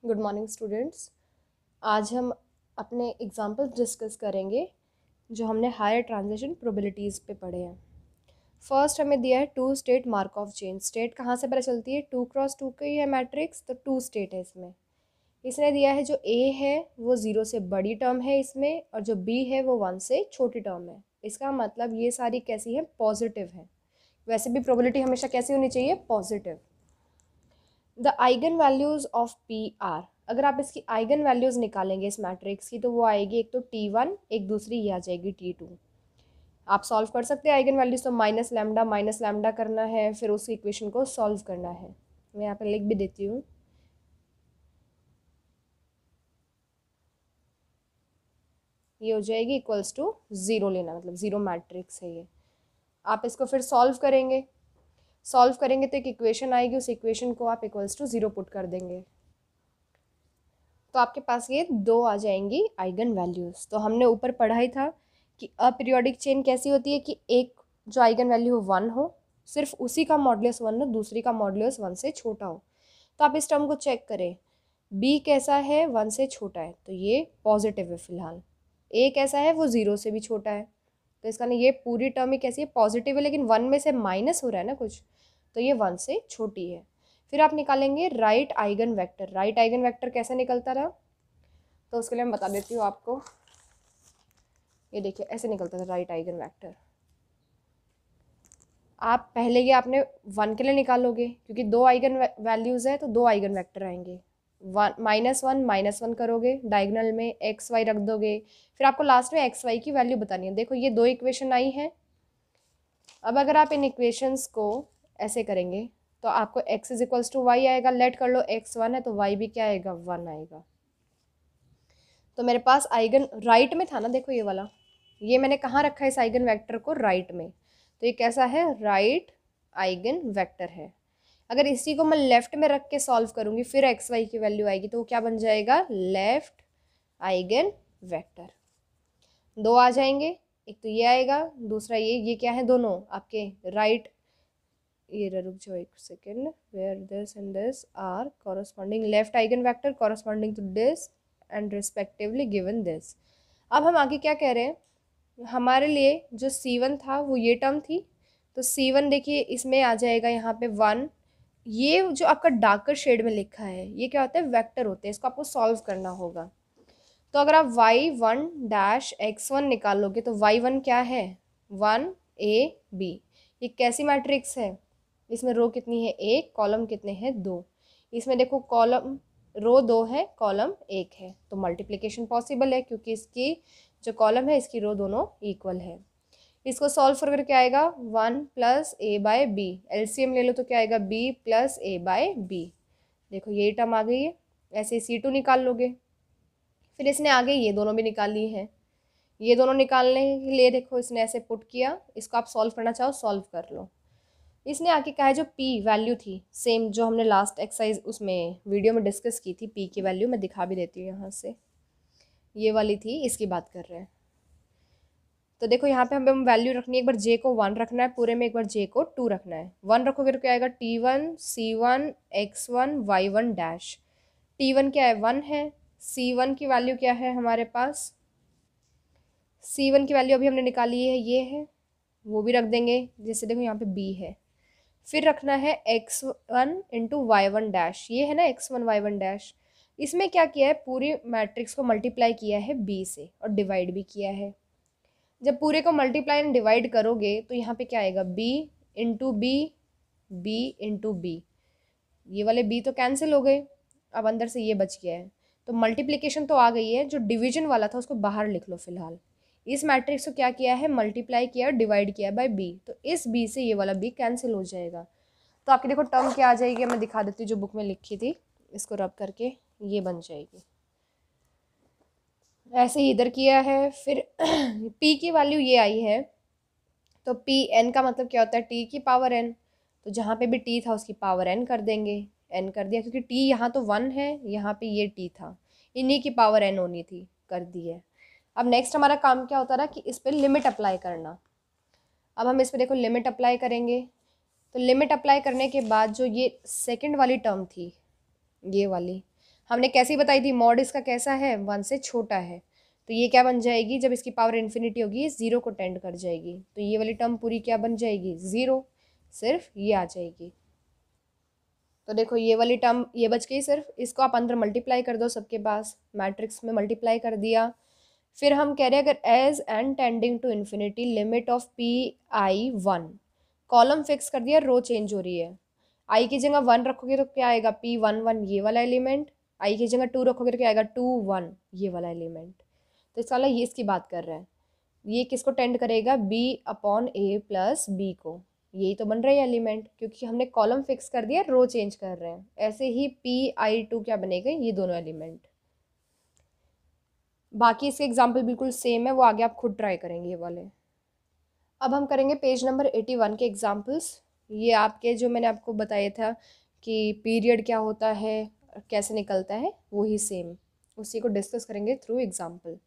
Good morning students. आज हम अपने एग्जाम्पल डिस्कस करेंगे जो हमने हायर ट्रांजिशन प्रोबेबिलिटीज़ पे पढ़े हैं। फर्स्ट हमें दिया है to state Markov chain. State कहाँ से पता चलती है? 2x2 का ही है मैट्रिक्स, तो टू स्टेट है इसमें। इसने दिया है जो ए है वो 0 से बड़ी टर्म है इसमें, और जो बी है वो 1 से छोटी टर्म है। इसका मतलब ये सारी कैसी है? पॉजिटिव है। वैसे भी प्रोबेबिलिटी हमेशा कैसी होनी चाहिए? Positive. The eigen values of P R. अगर आप इसकी आइगन वैल्यूज़ निकालेंगे इस मैट्रिक्स की, तो वो आएगी एक तो T1, एक दूसरी ये आ जाएगी T2। आप सॉल्व कर सकते हैं आइगन वैल्यूज़, तो माइनस लैम्डा करना है, फिर उस इक्वेशन को सॉल्व करना है। मैं यहाँ पे लिख भी देती हूँ। ये हो जाएगी इक्वल्स टू 0 लेना, मतलब 0 मैट्रिक्स है ये। आप इसको फिर सॉल्व करेंगे तो एक इक्वेशन आएगी, उस इक्वेशन को आप इक्वल्स टू 0 पुट कर देंगे, तो आपके पास ये दो आ जाएंगी आइगन वैल्यूज़। तो हमने ऊपर पढ़ा ही था कि अपीरियोडिक चेन कैसी होती है कि एक जो आइगन वैल्यू हो 1 हो, सिर्फ उसी का मॉडुलस 1 हो, दूसरी का मॉडुलस 1 से छोटा हो। तो आप इस टर्म को चेक करें, बी कैसा है? 1 से छोटा है, तो ये पॉजिटिव है फिलहाल। ए कैसा है? वो 0 से भी छोटा है, तो इसका नहीं, ये पूरी टर्म ही कैसी है? पॉजिटिव है, लेकिन 1 में से माइनस हो रहा है ना कुछ, तो ये 1 से छोटी है। फिर आप निकालेंगे right eigen vector. Right eigen vector कैसे निकलता रहा? तो उसके लिए मैं बता देती हूँ आपको। ये देखिए ऐसे निकलता था राइट आइगन वेक्टर। आप पहले ये आपने 1 के लिए निकालोगे, क्योंकि दो आइगन वैल्यूज़ है तो दो आइगन वेक्टर आएंगे। -1 करोगे, डायगोनल में एक्स वाई रख दोगे, फिर आपको लास्ट में एक्स वाई की वैल्यू बतानी है। देखो ये दो इक्वेशन आई हैं। अब अगर आप इन इक्वेशंस को ऐसे करेंगे तो आपको x is equals to y आएगा। लेट कर लो x 1 है तो y भी क्या आएगा? 1 आएगा। तो मेरे पास आइगन राइट में था ना, देखो ये वाला, ये मैंने कहाँ रखा है इस आइगन वेक्टर को? राइट में। तो ये कैसा है? राइट आइगन वेक्टर है। अगर इसी को मैं लेफ्ट में रख के सॉल्व करूँगी, फिर एक्स वाई की वैल्यू आएगी, तो वो क्या बन जाएगा? Left eigen vector. दो आ जाएंगे, एक तो ये आएगा, दूसरा ये क्या है? दोनों आपके राइट। ये रुक जाओ एक second. Where this and this are corresponding left eigen vector corresponding to this and respectively given this. अब हम आगे क्या कह रहे हैं? हमारे लिए जो C1 था वो ये टर्म थी, तो C1 देखिए इसमें आ जाएगा यहाँ पे 1। ये जो आपका डार्कर शेड में लिखा है ये क्या होता है? वेक्टर होते हैं, इसको आपको सॉल्व करना होगा। तो अगर आप y1 डैश x1 निकालोगे तो y1 क्या है? 1 a b। ये कैसी मैट्रिक्स है? इसमें रो कितनी है? 1, कॉलम कितने हैं? 2। इसमें देखो कॉलम, रो 2 है, कॉलम 1 है, तो मल्टीप्लिकेशन पॉसिबल है क्योंकि इसकी जो कॉलम है इसकी रो दोनों इक्वल है। इसको सॉल्व करके क्या आएगा? 1 plus a by B. LCM ले लो तो क्या आएगा? b plus a by B. देखो यही टर्म आ गई है। ऐसे C2 निकाल लोगे, फिर इसने आगे ये दोनों भी निकाल ली हैं। ये दोनों निकालने के लिए देखो इसने ऐसे पुट किया, इसको आप सॉल्व करना चाहो सॉल्व कर लो। इसने आगे कहा है जो p वैल्यू थी, सेम जो हमने लास्ट एक्सरसाइज उसमें वीडियो में डिस्कस की थी, p की वैल्यू मैं दिखा भी देती हूँ यहाँ से। ये वाली थी, इसकी बात कर रहे हैं। तो देखो यहाँ पे हमें वैल्यू रखनी है, एक बार j को 1 रखना है पूरे में, एक बार j को 2 रखना है। 1 रखोगे तो क्या आएगा? T1 C1 X1 Y1 dash. T1 क्या है? 1 है। C1 की वैल्यू क्या है हमारे पास? C1 की वैल्यू अभी हमने निकाली है, ये है, वो भी रख देंगे। जैसे देखो यहाँ पे b है, फिर रखना है x1 इंटू y1 डैश। ये है ना x1 y1 डैश। इसमें क्या किया है? पूरी मैट्रिक्स को मल्टीप्लाई किया है b से और डिवाइड भी किया है। जब पूरे को मल्टीप्लाई एंड डिवाइड करोगे तो यहाँ पे क्या आएगा? b into B, b into B. ये वाले b तो कैंसिल हो गए, अब अंदर से ये बच गया है। तो मल्टीप्लिकेशन तो आ गई है, जो डिवीजन वाला था उसको बाहर लिख लो फिलहाल। इस मैट्रिक्स को क्या किया है? मल्टीप्लाई किया और डिवाइड किया बाय b, तो इस b से ये वाला b कैंसिल हो जाएगा। तो आपकी देखो टर्म क्या आ जाएगी, मैं दिखा देती हूँ जो बुक में लिखी थी, इसको रब करके ये बन जाएगी। ऐसे ही इधर किया है, फिर p की वैल्यू ये आई है, तो p n का मतलब क्या होता है? t की पावर n। तो जहाँ पे भी t था उसकी पावर n कर देंगे, n कर दिया, क्योंकि t यहाँ तो 1 है, यहाँ पे ये t था, इन्हीं की पावर n होनी थी, कर दी है। अब नेक्स्ट हमारा काम क्या होता रहा कि इस पर लिमिट अप्लाई करना। अब हम इस पर देखो लिमिट अप्लाई करेंगे, तो लिमिट अप्लाई करने के बाद जो ये सेकंड वाली टर्म थी, ये वाली, हमने कैसी बताई थी, मॉड इसका कैसा है, 1 से छोटा है। तो ये क्या बन जाएगी, जब इसकी पावर इन्फिनिटी होगी ये 0 को टेंड कर जाएगी, तो ये वाली टर्म पूरी क्या बन जाएगी, 0, सिर्फ ये आ जाएगी। तो देखो ये वाली टर्म ये बच गई, सिर्फ इसको आप अंदर मल्टीप्लाई कर दो, सबके पास मैट्रिक्स में मल्टीप्लाई कर दिया। फिर हम कह रहे हैं अगर as n tending to infinity limit of p i 1, column fix कर दिया, रो चेंज हो रही है। आई की जगह 1 रखोगे तो क्या आएगा, P11 ये वाला एलिमेंट, आई की जगह 2 रखोगे तो क्या आएगा, 2 1 ये वाला एलिमेंट। तो इसका वाला ये इसकी बात कर रहा है, ये किसको टेंड करेगा, B/A प्लस बी को, यही तो बन रहा है एलिमेंट, क्योंकि हमने कॉलम फिक्स कर दिया, रो चेंज कर रहे हैं। ऐसे ही PI2 क्या बनेगा, ये दोनों एलिमेंट। बाकी इसके एग्जाम्पल बिल्कुल सेम है, वो आगे आप खुद ट्राई करेंगे ये वाले। अब हम करेंगे पेज नंबर 81 के एग्जाम्पल्स। ये आपके जो मैंने आपको बताया था कि पीरियड क्या होता है, कैसे निकलता है, वही सेम उसी को डिस्कस करेंगे थ्रू एग्जाम्पल।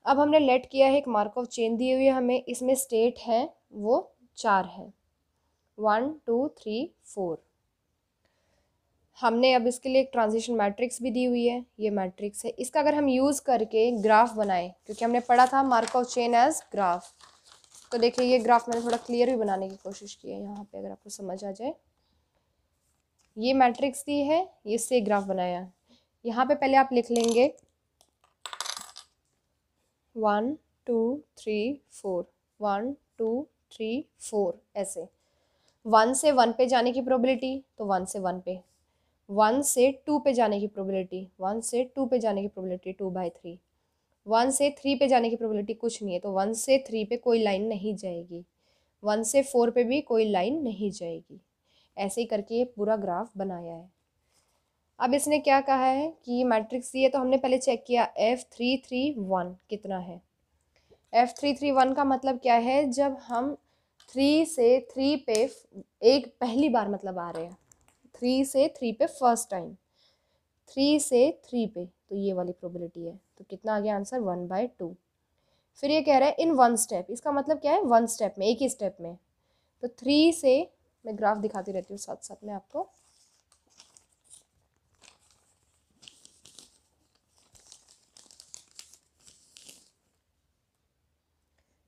अब हमने लेट किया है, एक मार्कऑफ चेन दी हुई है हमें, इसमें स्टेट है वो 4 है, 1 2 3 4। हमने अब इसके लिए एक ट्रांजिशन मैट्रिक्स भी दी हुई है, ये मैट्रिक्स है, इसका अगर हम यूज़ करके ग्राफ बनाएं, क्योंकि हमने पढ़ा था मार्कऑफ चेन एज ग्राफ। तो देखिए ये ग्राफ मैंने थोड़ा क्लियर भी बनाने की कोशिश की है यहाँ पे, अगर आपको समझ आ जाए। ये मैट्रिक्स दी है, इससे ग्राफ बनाया। यहाँ पे पहले आप लिख लेंगे 1 2 3 4, 1 2 3 4, ऐसे 1 से 1 पे जाने की प्रोबेबिलिटी, तो 1 से 1 पे, 1 से 2 पे जाने की प्रोबेबिलिटी, 1 से 2 पे जाने की प्रोबेबिलिटी 2/3, 1 से 3 पे जाने की प्रोबेबिलिटी कुछ नहीं है, तो 1 से 3 पे कोई लाइन नहीं जाएगी, 1 से 4 पे भी कोई लाइन नहीं जाएगी। ऐसे ही करके ये पूरा ग्राफ बनाया है। अब इसने क्या कहा है कि ये मैट्रिक्स दी है, तो हमने पहले चेक किया F331 कितना है। F331 का मतलब क्या है, जब हम 3 से 3 पे एक पहली बार मतलब आ रहे हैं, 3 से 3 पे फर्स्ट टाइम, 3 से 3 पे, तो ये वाली प्रोबेबिलिटी है। तो कितना आ गया आंसर, 1/2। फिर ये कह रहा है इन 1 स्टेप, इसका मतलब क्या है, 1 स्टेप में, एक ही स्टेप में। तो 3 से, मैं ग्राफ दिखाती रहती हूँ साथ साथ में आपको,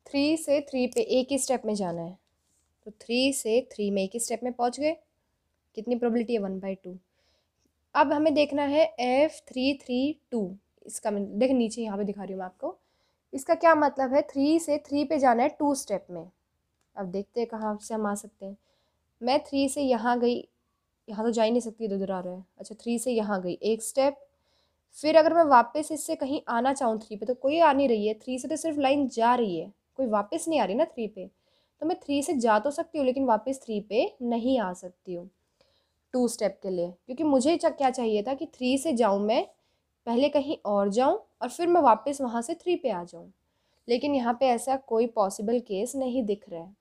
3 से 3 पे एक ही स्टेप में जाना है, तो 3 से 3 में एक ही स्टेप में पहुँच गए, कितनी प्रोबेबिलिटी है, 1/2। अब हमें देखना है F332, इसका मैं देख नीचे यहाँ पे दिखा रही हूँ मैं आपको, इसका क्या मतलब है, 3 से 3 पे जाना है 2 स्टेप में। अब देखते हैं कहाँ से हम आ सकते हैं। मैं 3 से यहाँ गई, यहाँ तो जा ही नहीं सकती, इधर उधर आ रहा है। अच्छा 3 से यहाँ गई एक स्टेप, फिर अगर मैं वापस इससे कहीं आना चाहूँ 3 पे, तो कोई आ नहीं रही है, 3 से तो सिर्फ लाइन जा रही है, कोई वापस नहीं आ रही ना 3 पे। तो मैं 3 से जा तो सकती हूँ, लेकिन वापस 3 पे नहीं आ सकती हूँ 2 स्टेप के लिए, क्योंकि मुझे क्या चाहिए था कि 3 से जाऊँ मैं, पहले कहीं और जाऊँ और फिर मैं वापस वहाँ से 3 पे आ जाऊँ। लेकिन यहाँ पे ऐसा कोई पॉसिबल केस नहीं दिख रहा है।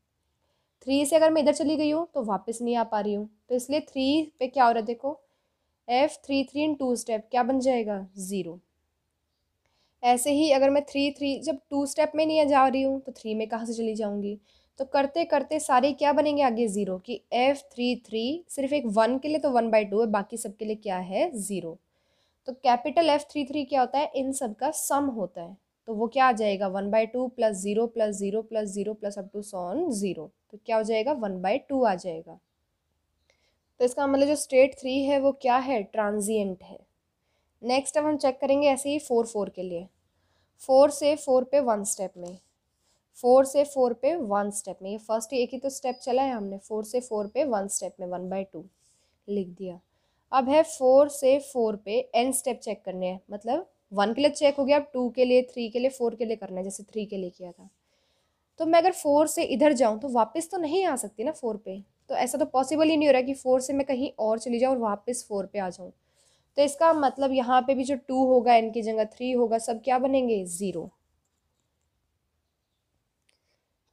3 से अगर मैं इधर चली गई हूँ तो वापस नहीं आ पा रही हूँ, तो इसलिए 3 पे क्या हो रहा है, देखो F33 इन 2 स्टेप क्या बन जाएगा, 0। ऐसे ही अगर मैं 3 जब 2 स्टेप में नहीं जा रही हूँ तो 3 में कहाँ से चली जाऊँगी, तो करते करते सारे क्या बनेंगे आगे, 0, कि F33 सिर्फ एक 1 के लिए तो 1/2 है, बाकी सब के लिए क्या है, 0। तो कैपिटल F33 क्या होता है, इन सब का सम होता है, तो वो क्या आ जाएगा, 1/2 plus 0 plus 0 plus 0 plus up to सॉन 0, तो क्या हो जाएगा, 1/2 आ जाएगा। तो इसका मतलब जो स्टेट 3 है वो क्या है, ट्रांजिएंट है। नेक्स्ट अब हम चेक करेंगे ऐसे ही 4 के लिए, 4 से 4 पे 1 स्टेप में, 4 से 4 पे 1 स्टेप में, ये फर्स्ट एक ही तो स्टेप चला है हमने, 4 से 4 पे 1 स्टेप में 1/2 लिख दिया। अब है 4 से 4 पे n स्टेप चेक करने हैं, मतलब 1 के लिए चेक हो गया, अब 2 के लिए, 3 के लिए, 4 के लिए करना है, जैसे 3 के लिए किया था। तो मैं अगर 4 से इधर जाऊँ तो वापस तो नहीं आ सकती ना 4 पे, तो ऐसा तो पॉसिबल ही नहीं हो रहा कि 4 से मैं कहीं और चली जाऊँ और वापस 4 पे आ जाऊँ। तो इसका मतलब यहाँ पे भी जो 2 होगा, n की जगह 3 होगा, सब क्या बनेंगे, 0।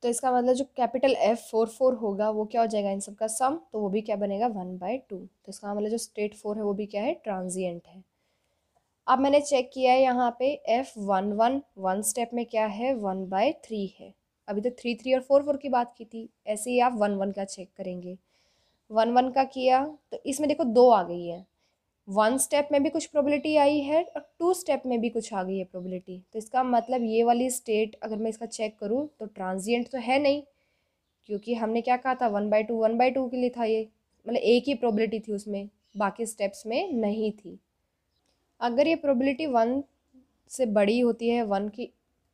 तो इसका मतलब जो कैपिटल F44 होगा वो क्या हो जाएगा, इन सब का सम, तो वो भी क्या बनेगा, 1/2। तो इसका मतलब जो स्टेट 4 है वो भी क्या है, ट्रांजिएंट है। अब मैंने चेक किया है यहाँ पे F11 1 स्टेप में क्या है, 1/3 है। अभी तो 3 और 4 की बात की थी, ऐसे ही आप 1 का चेक करेंगे। 1 का किया तो इसमें देखो 2 आ गई है, 1 स्टेप में भी कुछ प्रोबेबिलिटी आई है और 2 स्टेप में भी कुछ आ गई है प्रोबेबिलिटी। तो इसका मतलब ये वाली स्टेट अगर मैं इसका चेक करूँ तो ट्रांजिएंट तो है नहीं, क्योंकि हमने क्या कहा था 1/2 के लिए था ये, मतलब एक ही प्रोबेबिलिटी थी उसमें, बाकी स्टेप्स में नहीं थी। अगर ये प्रोबेबिलिटी 1 से बड़ी होती है, 1 की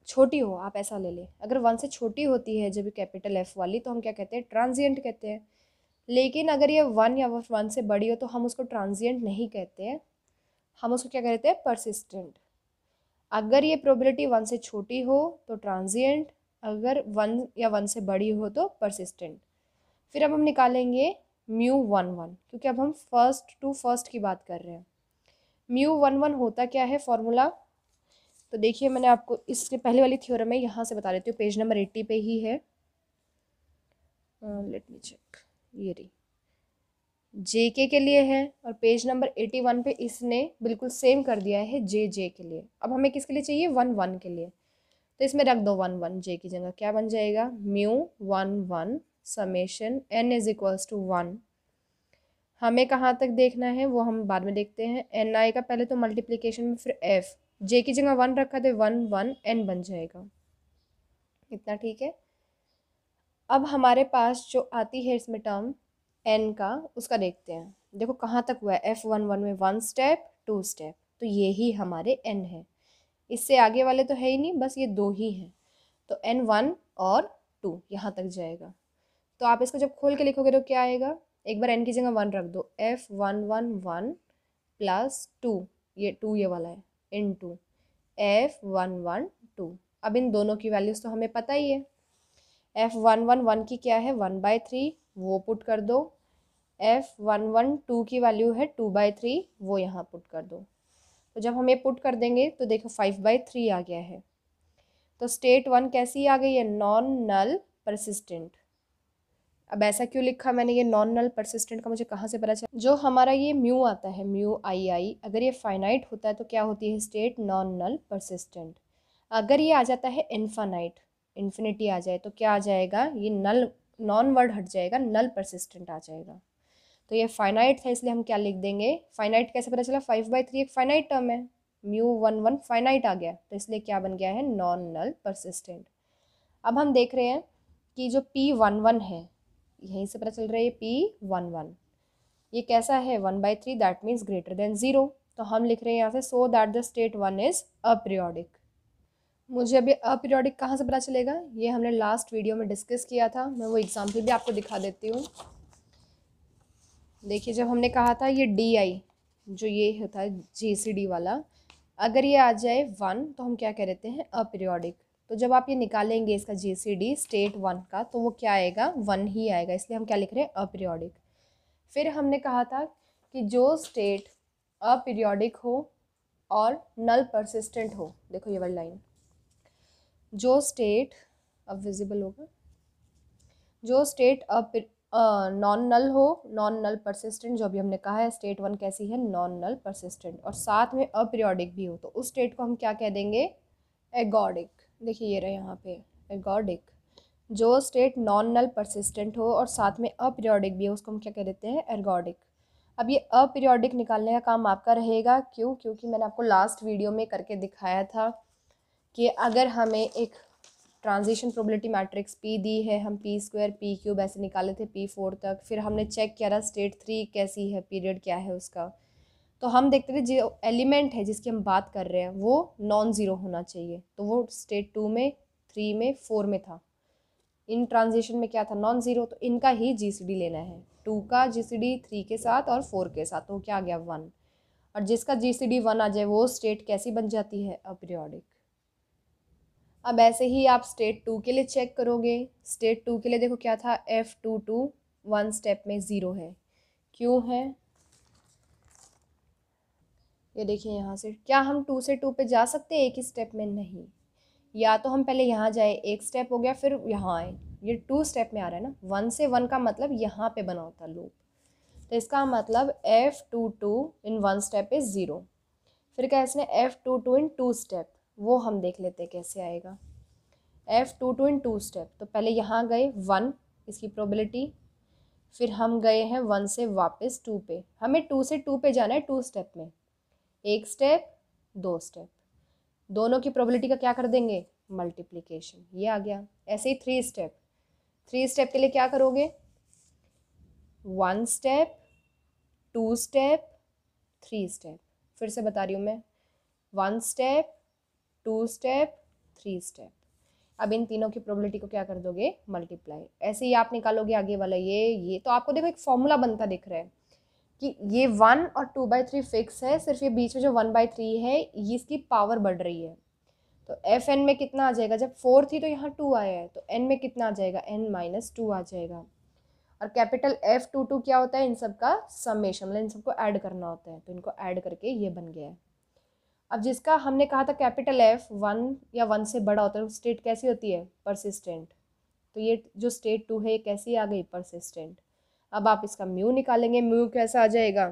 छोटी हो, आप ऐसा ले लें, अगर 1 से छोटी होती है जब कैपिटल F वाली, तो हम क्या कहते हैं, ट्रांजिएंट कहते हैं। लेकिन अगर ये 1 या 1 से बड़ी हो तो हम उसको ट्रांजिएंट नहीं कहते हैं, हम उसको क्या कहते हैं, परसिस्टेंट। अगर ये प्रोबेबिलिटी 1 से छोटी हो तो ट्रांजिएंट, अगर 1 या 1 से बड़ी हो तो परसिस्टेंट। फिर अब हम निकालेंगे μ11, क्योंकि अब हम फर्स्ट टू फर्स्ट की बात कर रहे हैं। μ11 होता क्या है फॉर्मूला, तो देखिए मैंने आपको इससे पहले वाली थ्योरम है, यहाँ से बता देती हूँ, पेज नंबर 80 पे ही है। लेट मी चेक, ये रही, JK के लिए है, और पेज नंबर 81 पे इसने बिल्कुल सेम कर दिया है JJ के लिए। अब हमें किसके लिए चाहिए, 1 के लिए, तो इसमें रख दो 1 J की जगह, क्या बन जाएगा, μ11 summation n is equals to 1। हमें कहाँ तक देखना है वो हम बाद में देखते हैं। n आएगा पहले तो मल्टीप्लिकेशन में, फिर f, j की जगह 1 रखा तो 1 n बन जाएगा। इतना ठीक है। अब हमारे पास जो आती है इसमें टर्म n का, उसका देखते हैं। देखो कहाँ तक हुआ है, F11 में 1 स्टेप 2 स्टेप, तो ये ही हमारे n है, इससे आगे वाले तो है ही नहीं, बस ये 2 ही हैं। तो n1 और 2 यहाँ तक जाएगा। तो आप इसको जब खोल के लिखोगे तो क्या आएगा, एक बार n की जगह 1 रख दो, F111 प्लस 2, ये 2 ये वाला है, इनटू F112। अब इन दोनों की वैल्यूज़ तो हमें पता ही है, F111 की क्या है 1/3, वो पुट कर दो, F112 की वैल्यू है 2/3, वो यहाँ पुट कर दो। तो जब हम ये पुट कर देंगे तो देखो 5/3 आ गया है। तो स्टेट 1 कैसी आ गई है, नॉन नल परसिस्टेंट। अब ऐसा क्यों लिखा मैंने, ये नॉन नल परसिस्टेंट का मुझे कहाँ से पता चला, जो हमारा ये म्यू आता है μii, अगर ये फाइनाइट होता है तो क्या होती है स्टेट, नॉन नल परसिस्टेंट। अगर ये आ जाता है इन्फानाइट, इन्फिनिटी आ जाए, तो क्या आ जाएगा, ये नल, नॉन वर्ड हट जाएगा, नल परसिस्टेंट आ जाएगा। तो ये फाइनाइट था, इसलिए हम क्या लिख देंगे, फाइनाइट कैसे पता चला, 5/3 एक फाइनाइट टर्म है, μ11 फाइनाइट आ गया, तो इसलिए क्या बन गया है, नॉन नल परसिस्टेंट। अब हम देख रहे हैं कि जो P11 है, यहीं से पता चल रहा है P11 ये कैसा है, 1/3, दैट मीन्स ग्रेटर देन 0। तो हम लिख रहे हैं यहाँ से, so that the state 1 is aperiodic. मुझे अभी अपीरियोडिक कहाँ से पता चलेगा, ये हमने लास्ट वीडियो में डिस्कस किया था, मैं वो एग्जाम्पल भी आपको दिखा देती हूँ। देखिए जब हमने कहा था ये DI, जो ये होता है GCD वाला, अगर ये आ जाए 1 तो हम क्या कह देते हैं, अपीरियोडिक। तो जब आप ये निकालेंगे इसका GCD स्टेट 1 का, तो वो क्या आएगा, 1 ही आएगा, इसलिए हम क्या लिख रहे हैं, अपीरियोडिक। फिर हमने कहा था कि जो स्टेट अपीरियोडिक हो और नल परसिस्टेंट हो, देखो ये वाली लाइन, जो स्टेट, अब विजिबल होगा, जो स्टेट नॉन नल हो, नॉन नल परसिस्टेंट, जो अभी हमने कहा है स्टेट 1 कैसी है, नॉन नल परसिस्टेंट, और साथ में अपीरियोडिक भी हो, तो उस स्टेट को हम क्या कह देंगे, एगॉर्डिक। देखिए ये रहे यहाँ पे एगॉर्डिक। जो स्टेट नॉन नल परसिस्टेंट हो और साथ में अपीरियोडिक भी हो, उसको हम क्या कह देते हैं, एर्गोडिक। अब ये अपीरियोडिक निकालने का काम आपका रहेगा, क्यों, क्योंकि मैंने आपको लास्ट वीडियो में करके दिखाया था कि अगर हमें एक ट्रांजिशन प्रोबेबिलिटी मैट्रिक्स P दी है, हम P² P³ ऐसे निकाले थे P4 तक, फिर हमने चेक किया था स्टेट 3 कैसी है, पीरियड क्या है उसका, तो हम देखते थे जो एलिमेंट है जिसकी हम बात कर रहे हैं वो नॉन ज़ीरो होना चाहिए, तो वो स्टेट 2 में, 3 में, 4 में था। इन ट्रांजिशन में क्या था, नॉन ज़ीरो, तो इनका ही GCD लेना है, 2 का GCD 3 के साथ और 4 के साथ, तो क्या आ गया 1। और जिसका GCD 1 आ जाए वो स्टेट कैसी बन जाती है, अपीरियोडिक। अब ऐसे ही आप स्टेट 2 के लिए चेक करोगे, स्टेट 2 के लिए देखो क्या था, F22 1 स्टेप में 0 है, क्यों है, ये देखिए यहाँ से, क्या हम 2 से 2 पे जा सकते हैं एक ही स्टेप में, नहीं, या तो हम पहले यहाँ जाए, एक स्टेप हो गया, फिर यहाँ आए, ये 2 स्टेप में आ रहा है ना, 1 से 1 का मतलब यहाँ पे बना होता लूप, तो इसका मतलब F22 इन 1 स्टेप इज 0। फिर क्या इसने F22 इन 2 स्टेप, वो हम देख लेते हैं कैसे आएगा, F22 इन 2 स्टेप, तो पहले यहाँ गए 1, इसकी प्रोबेबिलिटी, फिर हम गए हैं 1 से वापस 2 पे, हमें 2 से 2 पे जाना है 2 स्टेप में, 1 स्टेप 2 स्टेप, दोनों की प्रोबेबिलिटी का क्या कर देंगे, मल्टीप्लिकेशन, ये आ गया। ऐसे ही 3 स्टेप, 3 स्टेप के लिए क्या करोगे, 1 स्टेप 2 स्टेप 3 स्टेप, फिर से बता रही हूँ मैं, 1 स्टेप 2 स्टेप 3 स्टेप। अब इन तीनों की प्रोबेबिलिटी को क्या कर दोगे, मल्टीप्लाई। ऐसे ही आप निकालोगे आगे वाला ये तो आपको देखो एक फॉर्मूला बनता दिख रहा है कि ये 1 और 2/3 फिक्स है, सिर्फ ये बीच में जो 1/3 है ये इसकी पावर बढ़ रही है। तो एफ एन में कितना आ जाएगा, जब 4 थी तो यहाँ 2 आया है, तो एन में कितना आ जाएगा, n-2 आ जाएगा। और कैपिटल F22 क्या होता है, इन सब का समेशन, मतलब इन सबको ऐड करना होता है, तो इनको ऐड करके ये बन गया है। अब जिसका हमने कहा था कैपिटल F 1 या 1 से बड़ा होता है, स्टेट कैसी होती है, परसिस्टेंट। तो ये जो स्टेट 2 है ये कैसी आ गई, परसिस्टेंट। अब आप इसका म्यू निकालेंगे, म्यू कैसा आ जाएगा,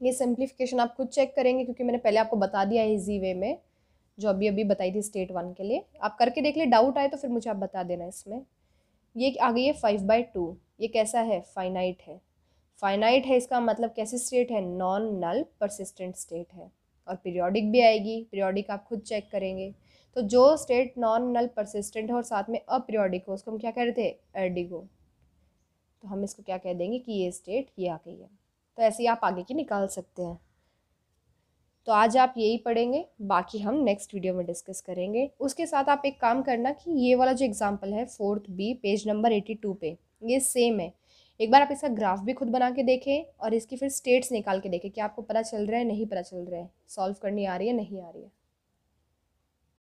ये सिंप्लीफिकेशन आप खुद चेक करेंगे क्योंकि मैंने पहले आपको बता दिया है इजी वे में, जो अभी अभी बताई थी स्टेट 1 के लिए। आप करके देख ले, डाउट आए तो फिर मुझे आप बता देना। इसमें ये आ गई है 5/2, ये कैसा है, फाइनाइट है। फाइनाइट है इसका मतलब कैसी स्टेट है, नॉन नल परसिस्टेंट स्टेट है। और पीरियोडिक भी आएगी, पीरियोडिक आप खुद चेक करेंगे। तो जो स्टेट नॉन नल परसिस्टेंट है और साथ में अपीरियोडिक हो उसको हम क्या कह रहे थे, एर्डिगो। तो हम इसको क्या कह देंगे कि ये स्टेट ये आ गई है। तो ऐसे ही आप आगे की निकाल सकते हैं। तो आज आप यही पढ़ेंगे, बाकी हम नेक्स्ट वीडियो में डिस्कस करेंगे। उसके साथ आप एक काम करना कि ये वाला जो एग्जांपल है 4th B पेज नंबर 82 पे, ये सेम है। एक बार आप इसका ग्राफ भी खुद बना के देखें और इसकी फिर स्टेट्स निकाल के देखें कि आपको पता चल रहा है नहीं पता चल रहा है, सॉल्व करनी आ रही है नहीं आ रही है।